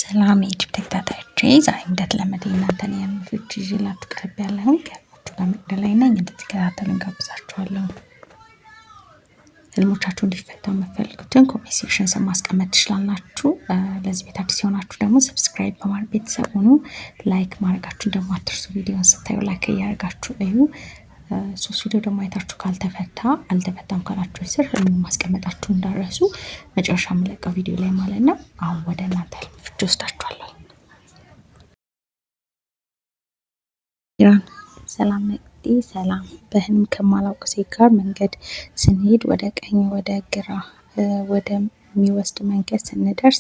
ሰላም የዩቲዩብ ተከታታዮቼ ዛሬ እንደተለመደው እናንተን የምፍች ይዤላችሁ ቀርቤያለሁ። ከእናንተ ጋር መቅደላይ ነኝ። እንድትከታተሉኝ ጋብዛችኋለሁ። ህልሞቻችሁ እንዲፈታ የምትፈልጉትን ኮሜንት ሴክሽን ስር ማስቀመጥ ትችላላችሁ። ለዚህ ቤት አዲስ የሆናችሁ ደግሞ ሰብስክራይብ በማድረግ ቤተሰብ ሁኑ። ላይክ ማድረጋችሁን ደግሞ አትርሱ። ቪዲዮን ስታዩ ላይክ እያደረጋችሁ እዩ። ሶስት ቪዲዮ ደግሞ አይታችሁ ካልተፈታ አልተፈታም ካላችሁ ስር ህልሙን ማስቀመጣችሁ እንዳረሱ መጨረሻ የምለቀው ቪዲዮ ላይ ማለት ነው። አሁን ወደ እናንተ ህልም ፍቺ ወስዳችኋለሁ። ሰላም መቅዲ ሰላም። በህልም ከማላውቅ ሴት ጋር መንገድ ስንሄድ ወደ ቀኝ ወደ ግራ ወደሚወስድ መንገድ ስንደርስ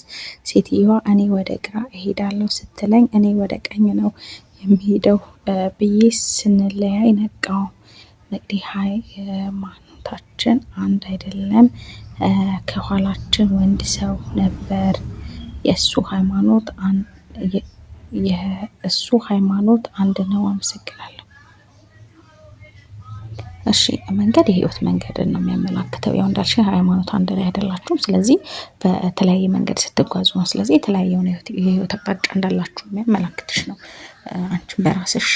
ሴትዮዋ እኔ ወደ ግራ እሄዳለሁ ስትለኝ እኔ ወደ ቀኝ ነው የሚሄደው ብዬ ስንለያይ ነቃው። መቅዲ ሃይማኖታችን አንድ አይደለም። ከኋላችን ወንድ ሰው ነበር። የእሱ ሃይማኖት አንድ ነው። አመሰግናለሁ። እሺ መንገድ የህይወት መንገድን ነው የሚያመላክተው። ያው እንዳልሽ ሃይማኖት አንድ ላይ አይደላችሁም። ስለዚህ በተለያየ መንገድ ስትጓዙ ነው። ስለዚህ የተለያየ የህይወት አቅጣጫ እንዳላችሁ የሚያመላክትሽ ነው። አንቺም በራስሽ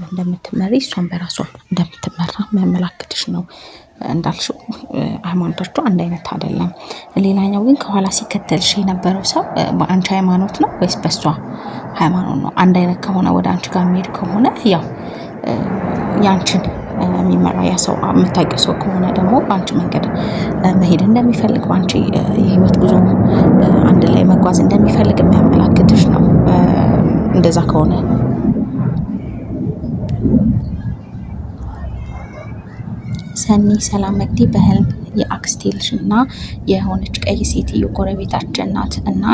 እንደምትመሪ እሷም በራሷ እንደምትመራ የሚያመላክትሽ ነው። እንዳልሽው ሃይማኖታችሁ አንድ አይነት አይደለም። ሌላኛው ግን ከኋላ ሲከተልሽ የነበረው ሰው በአንቺ ሃይማኖት ነው ወይስ በሷ ሃይማኖት ነው? አንድ አይነት ከሆነ ወደ አንቺ ጋር የሚሄድ ከሆነ ያው ያንቺን የሚመራ ያ ሰው የምታውቂው ሰው ከሆነ ደግሞ በአንቺ መንገድ መሄድ እንደሚፈልግ በአንቺ የህይወት ጉዞ አንድ ላይ መጓዝ እንደሚፈልግ የሚያመላክትሽ ነው። እንደዛ ከሆነ ሰኒ ሰላም መቅዲ በህልም የአክስቴ ልጅ እና የሆነች ቀይ ሴትዮ ጎረቤታችን ናት እና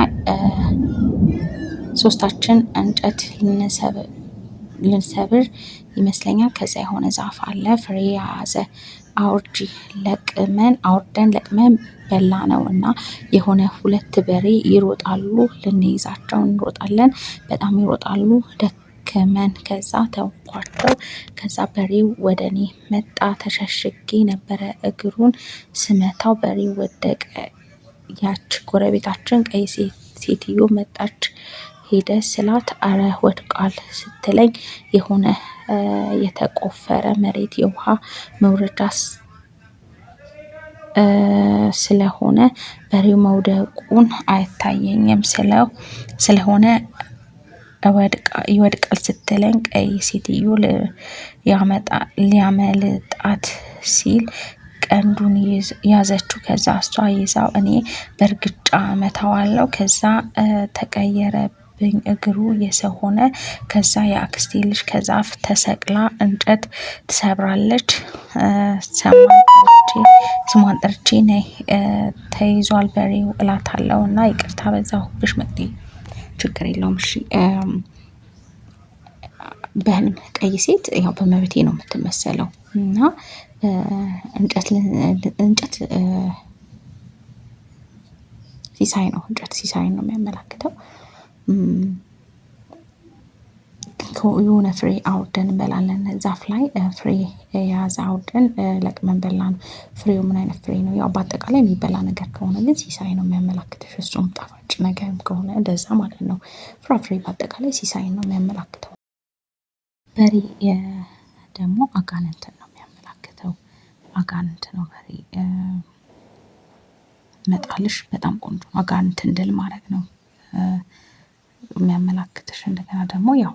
ሶስታችን እንጨት ልንሰብር ይመስለኛል። ከዛ የሆነ ዛፍ አለ ፍሬ የያዘ አውርደን ለቅመን በላ ነው እና የሆነ ሁለት በሬ ይሮጣሉ። ልንይዛቸው እንሮጣለን። በጣም ይሮጣሉ። ደከመን። ከዛ ተውኳቸው። ከዛ በሬው ወደ እኔ መጣ። ተሸሽጌ ነበረ። እግሩን ስመታው በሬው ወደቀ። ያች ጎረቤታችን ቀይ ሴትዮ መጣች። ሄደ ስላት አረ ወድቋል ስትለኝ የሆነ የተቆፈረ መሬት የውሃ መውረጃ ስለሆነ በሬው መውደቁን አይታየኝም ስለሆነ ይወድቃል ስትለኝ ቀይ ሴትዮ ሊያመልጣት ሲል ቀንዱን ያዘችው። ከዛ እሷ ይዛው እኔ በእርግጫ መታዋለሁ። ከዛ ተቀየረብኝ። እግሩ የሰው ሆነ። ከዛ የአክስቴ ልጅ ከዛፍ ተሰቅላ እንጨት ትሰብራለች። ስሟን ጠርቼ ነይ ተይዟል በሬው እላታለሁ እና ይቅርታ በዛሁብሽ መቅዲ። ችግር የለውም። እሺ በህልም ቀይ ሴት ያው በመቤቴ ነው የምትመሰለው እና እንጨት ሲሳይ ነው። እንጨት ሲሳይ ነው የሚያመላክተው። የሆነ ፍሬ አውርደን እንበላለን። ዛፍ ላይ ፍሬ የያዘ አውርደን ለቅመን በላን። ፍሬው ምን አይነት ፍሬ ነው? ያው በአጠቃላይ የሚበላ ነገር ከሆነ ግን ሲሳይ ነው የሚያመላክተሽ። እሱም ጣፋጭ ነገርም ከሆነ እንደዛ ማለት ነው። ፍራፍሬ በአጠቃላይ ሲሳይ ነው የሚያመላክተው። በሬ ደግሞ አጋንንትን ነው የሚያመላክተው። አጋንንት ነው በሬ መጣልሽ በጣም ቆንጆ ነው። አጋንንትን ድል ማድረግ ነው የሚያመላክትሽ። እንደገና ደግሞ ያው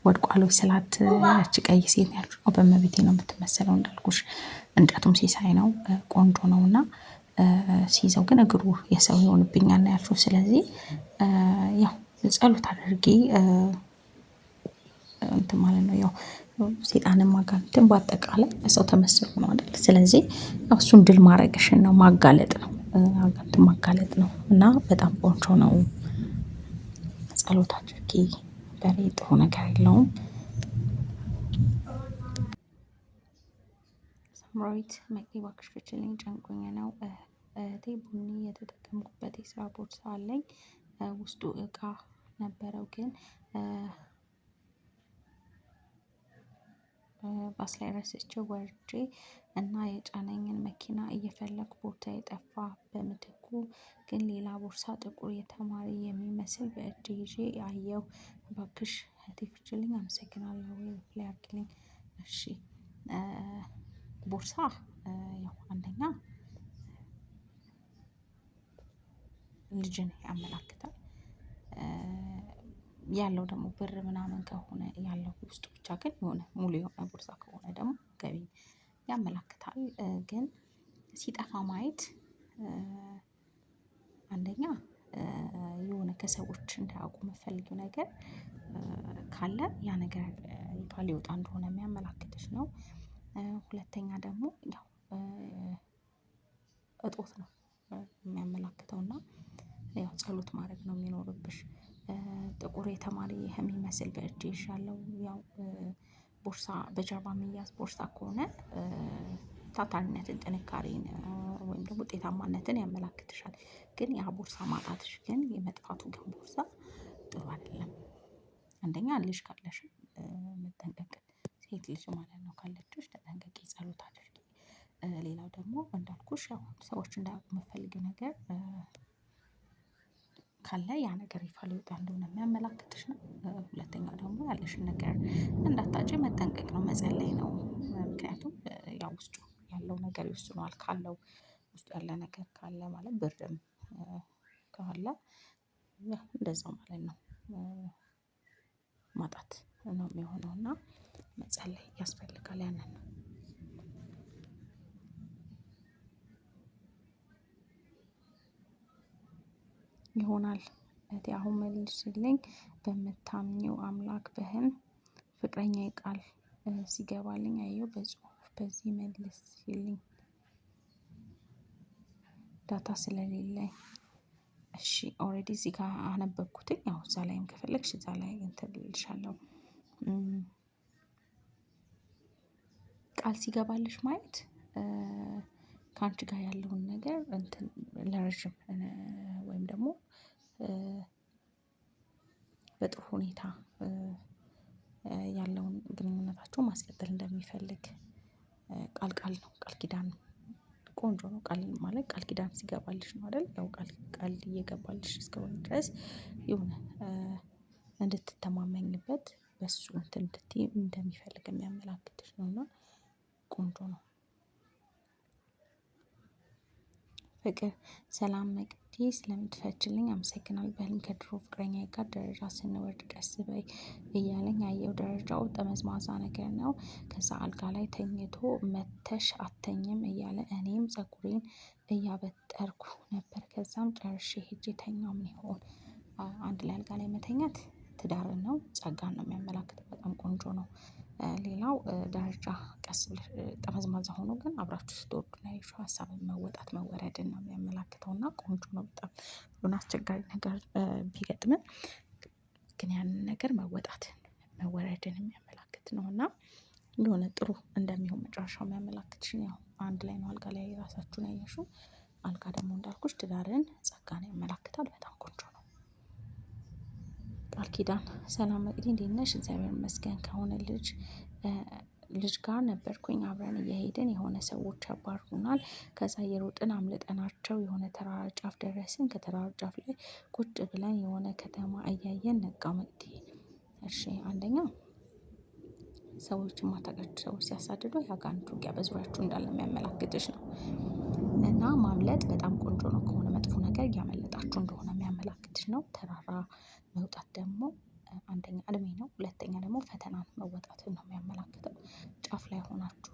ወድቋል ወይ ስላት ያቺ ቀይ ሴት ያልሽው በእመቤቴ ነው የምትመሰለው እንዳልኩሽ። እንጨቱም ሲሳይ ነው ቆንጆ ነው እና ሲይዘው ግን እግሩ የሰው ይሆንብኛል ነው ያልሽው። ስለዚህ ያው ጸሎት አድርጊ እንትን ማለት ነው። ያው ሴጣንም አጋንንትን በአጠቃላይ ሰው ተመስሎ ነው አይደል? ስለዚህ እሱን ድል ማድረግሽን ነው ማጋለጥ ነው። አጋንንትን ማጋለጥ ነው እና በጣም ቆንጆ ነው። ጸሎት አድርጊ። በሬ ጥሩ ነገር የለውም። ሳምራዊት መቅዲ እባክሽ ፍቺልኝ ጨንቆኝ ነው። እህቴ ቡኒ የተጠቀምኩበት የስራ ቦርሳ አለኝ። ውስጡ እቃ ነበረው ግን ባስ ላይ ረስቼው ወርጄ እና የጫነኝን መኪና እየፈለኩ ቦርሳዬ ጠፋ። በምትኩ ግን ሌላ ቦርሳ ጥቁር የተማሪ የሚመስል በእጄ ይዤ አየሁ። እባክሽ እህቴ ፍችልኝ። አመሰግናለሁ ወይ ሪፕላይ አድርጊልኝ። እሺ ቦርሳ ያው አንደኛ ልጅን ያመላክታል። ያለው ደግሞ ብር ምናምን ከሆነ ያለው ውስጡ ብቻ ግን የሆነ ሙሉ የሆነ ቦርሳ ከሆነ ደግሞ ገቢን ያመላክታል። ግን ሲጠፋ ማየት አንደኛ የሆነ ከሰዎች እንዳያውቁ የምትፈልጊው ነገር ካለ ያ ነገር ይፋ ሊወጣ እንደሆነ የሚያመላክትሽ ነው። ሁለተኛ ደግሞ ያው እጦት ነው የሚያመላክተው እና ያው ጸሎት ማድረግ ነው የሚኖርብሽ። ጥቁር የተማሪ የሚመስል በእጄ ይዣለሁ ያው ቦርሳ በጀርባ የሚያዝ ቦርሳ ከሆነ ታታሪነትን ጥንካሬን ወይም ደግሞ ውጤታማነትን ያመላክትሻል። ግን ያ ቦርሳ ማጣትሽ ግን የመጥፋቱ ግን ቦርሳ ጥሩ አይደለም። አንደኛ ልጅ ካለሽም መጠንቀቅ ሴት ልጅ ማለት ነው ካለችሽ ተጠንቀቂ ጸሎት አድርጊ። ሌላው ደግሞ እንዳልኩሽ ያው ሰዎች እንዳያውቁ የምትፈልጊው ነገር ካለ ያ ነገር ይፋ ሊወጣ እንደሆነ የሚያመላክትሽ ነው። ሁለተኛው ደግሞ ያለሽን ነገር እንዳታጪ መጠንቀቅ ነው መጸለይ ነው። ምክንያቱም ያው ውስጡ ያለው ነገር ይወስነዋል ካለው ውስጡ ያለ ነገር ካለ ማለት ብርም ካለ እንደዛው ማለት ነው። ማጣት ነው የሚሆነው እና መጸለይ ያስፈልጋል ያንን ነው። ይሆናል እህቴ አሁን መልሽልኝ በምታምኚው አምላክ በህልም ፍቅረኛዬ ቃል ሲገባልኝ አየሁ በጽሁፍ በዚህ መልስልኝ። ዳታ ስለሌለኝ እሺ ኦሬዲ እዚህ ጋር አነበብኩትኝ ያው እዛ ላይም ከፈለግሽ እዛ ላይ እንትን እልልሻለሁ። ቃል ሲገባልሽ ማየት ካንቺ ጋር ያለውን ነገር እንትን ለረጅም ወይም ደግሞ በጥሩ ሁኔታ ያለውን ግንኙነታቸውን ማስቀጠል እንደሚፈልግ ቃል ነው ቃል ኪዳን ነው። ቆንጆ ነው ቃል ማለት ቃል ኪዳን ሲገባልሽ ነው አይደል? ያው ቃል እየገባልሽ እስከሆነ ድረስ የሆነ እንድትተማመኝበት በሱ እንትን እንድትይ እንደሚፈልግ የሚያመላክትሽ ነው። እና ቆንጆ ነው። ፍቅር ሰላም መቅዲ ስለምትፈችልኝ አመሰግናለሁ። በህልም ከድሮ ፍቅረኛዬ ጋር ደረጃ ስንወርድ ቀስ በይ እያለኝ አየሁ። ደረጃው ጠመዝማዛ ነገር ነው። ከዛ አልጋ ላይ ተኝቶ መተሽ አትተኝም እያለ እኔም ፀጉሬን እያበጠርኩ ነበር። ከዛም ጨርሼ ሄጄ ተኛሁ። ምን ይሆን? አንድ ላይ አልጋ ላይ መተኛት ትዳርን ነው ጸጋን ነው የሚያመላክተው በጣም ቆንጆ ነው። ሌላው ደረጃ ቀስ ብለሽ ጠመዝማዛ ሆኖ ግን አብራችሁ ስትወርዱ ነው ያየሽው ሀሳብን መወጣት መወረድን ነው የሚያመላክተው እና ቆንጆ ነው በጣም የሆነ አስቸጋሪ ነገር ቢገጥምም ግን ያንን ነገር መወጣትን መወረድን የሚያመላክት ነው። እና የሆነ ጥሩ እንደሚሆን መጨረሻው የሚያመላክትሽን ያው አንድ ላይ ነው አልጋ ላይ ራሳችሁን ያየሽው አልጋ ደግሞ እንዳልኩሽ ትዳርን ጸጋን ያመላክታል በጣም ቆንጆ ነው። ቃል ኪዳን ሰላም መቅዲ እንዴት ነሽ? እግዚአብሔር ይመስገን ከሆነ ልጅ ጋር ነበርኩኝ አብረን እየሄድን የሆነ ሰዎች ያባርሩናል። ከዛ እየሮጥን አምልጠናቸው የሆነ ተራራ ጫፍ ደረስን። ከተራራ ጫፍ ላይ ቁጭ ብለን የሆነ ከተማ እያየን ነጋ። መቅዲ እሺ አንደኛው ሰዎች የማታውቃቸው ሰዎች ሲያሳድዱ የአጋንንት ውጊያ በዙሪያችሁ እንዳለ የሚያመላክትሽ ነው። እና ማምለጥ በጣም ቆንጆ ነው ከሆነ መጥፎ ነገር እያመለጣችሁ እንደሆነ የሚያመላክትሽ ነው። ተራራ መውጣት ደግሞ አንደኛ እድሜ ነው ሁለተኛ ደግሞ ፈተናን መወጣትን ነው የሚያመላክተው። ጫፍ ላይ ሆናችሁ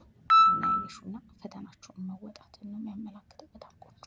ነው ያየሽውና ፈተናችሁን መወጣትን ነው የሚያመላክተው በጣም ቆንጆ